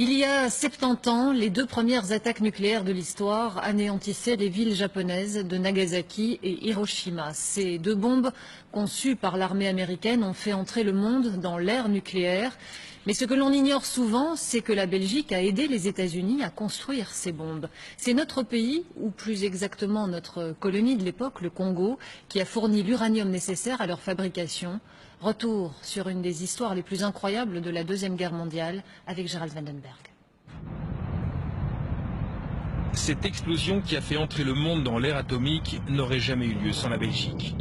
Il y a 70 ans, les deux premières attaques nucléaires de l'histoire anéantissaient les villes japonaises de Nagasaki et Hiroshima. Ces deux bombes conçues par l'armée américaine ont fait entrer le monde dans l'ère nucléaire. Mais ce que l'on ignore souvent, c'est que la Belgique a aidé les États-Unis à construire ces bombes. C'est notre pays, ou plus exactement notre colonie de l'époque, le Congo, qui a fourni l'uranium nécessaire à leur fabrication. Retour sur une des histoires les plus incroyables de la Deuxième Guerre mondiale avec Gérald Vandenberg. Cette explosion qui a fait entrer le monde dans l'ère atomique n'aurait jamais eu lieu sans la Belgique.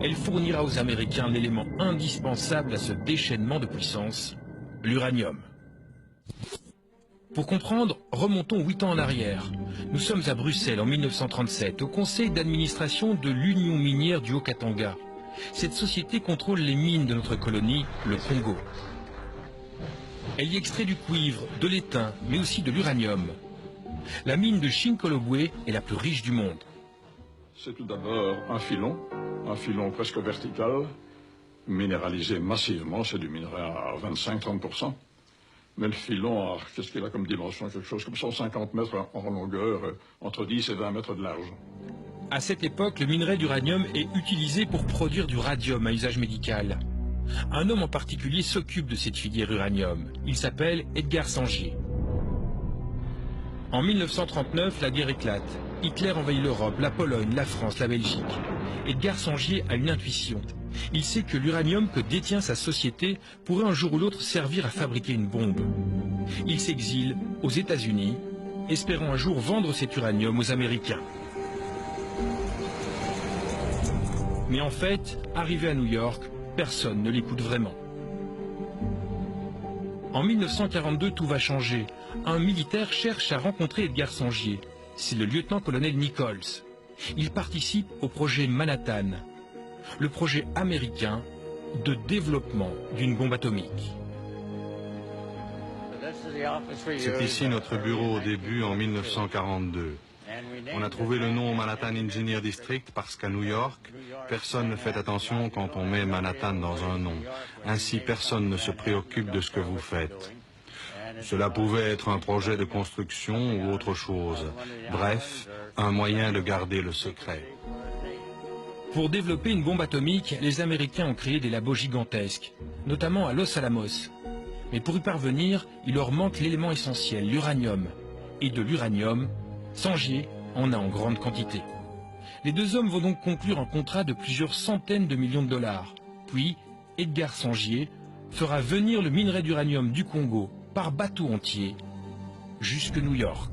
Elle fournira aux Américains l'élément indispensable à ce déchaînement de puissance, l'uranium. Pour comprendre, remontons 8 ans en arrière. Nous sommes à Bruxelles en 1937, au conseil d'administration de l'Union minière du Haut-Katanga. Cette société contrôle les mines de notre colonie, le Congo. Elle y extrait du cuivre, de l'étain, mais aussi de l'uranium. La mine de Chinkolobwe est la plus riche du monde. C'est tout d'abord un filon presque vertical, minéralisé massivement, c'est du minerai à 25-30%. Mais le filon, qu'est-ce qu'il a comme dimension? Quelque chose comme 150 mètres en longueur, entre 10 et 20 mètres de large. À cette époque, le minerai d'uranium est utilisé pour produire du radium à usage médical. Un homme en particulier s'occupe de cette filière uranium. Il s'appelle Edgar Sangier. En 1939, la guerre éclate. Hitler envahit l'Europe, la Pologne, la France, la Belgique. Edgar Sangier a une intuition. Il sait que l'uranium que détient sa société pourrait un jour ou l'autre servir à fabriquer une bombe. Il s'exile aux États-Unis, espérant un jour vendre cet uranium aux Américains. Mais en fait, arrivé à New York, personne ne l'écoute vraiment. En 1942, tout va changer. Un militaire cherche à rencontrer Edgar Sangier. C'est le lieutenant-colonel Nichols. Il participe au projet Manhattan, le projet américain de développement d'une bombe atomique. C'est ici notre bureau au début, en 1942. On a trouvé le nom Manhattan Engineer District parce qu'à New York, personne ne fait attention quand on met Manhattan dans un nom. Ainsi, personne ne se préoccupe de ce que vous faites. Cela pouvait être un projet de construction ou autre chose. Bref, un moyen de garder le secret. Pour développer une bombe atomique, les Américains ont créé des labos gigantesques, notamment à Los Alamos. Mais pour y parvenir, il leur manque l'élément essentiel, l'uranium. Et de l'uranium, Sangier en a en grande quantité. Les deux hommes vont donc conclure un contrat de plusieurs centaines de millions de dollars. Puis, Edgar Sangier fera venir le minerai d'uranium du Congo par bateau entier jusque New York.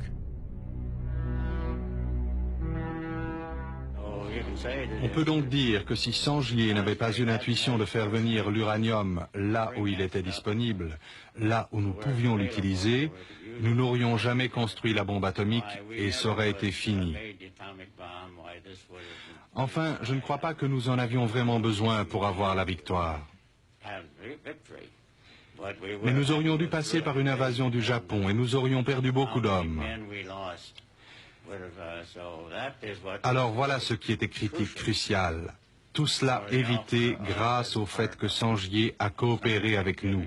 On peut donc dire que si Sangier n'avait pas eu l'intuition de faire venir l'uranium là où il était disponible, là où nous pouvions l'utiliser, nous n'aurions jamais construit la bombe atomique et ça aurait été fini. Enfin, je ne crois pas que nous en avions vraiment besoin pour avoir la victoire. Mais nous aurions dû passer par une invasion du Japon et nous aurions perdu beaucoup d'hommes. Alors voilà ce qui était critique, crucial. Tout cela évité grâce au fait que Sangier a coopéré avec nous.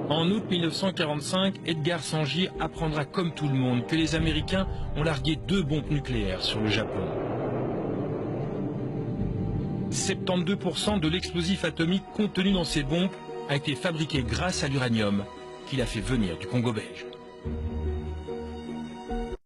En août 1945, Edgar Sangier apprendra comme tout le monde que les Américains ont largué 2 bombes nucléaires sur le Japon. 72% de l'explosif atomique contenu dans ces bombes a été fabriqué grâce à l'uranium qu'il a fait venir du Congo belge.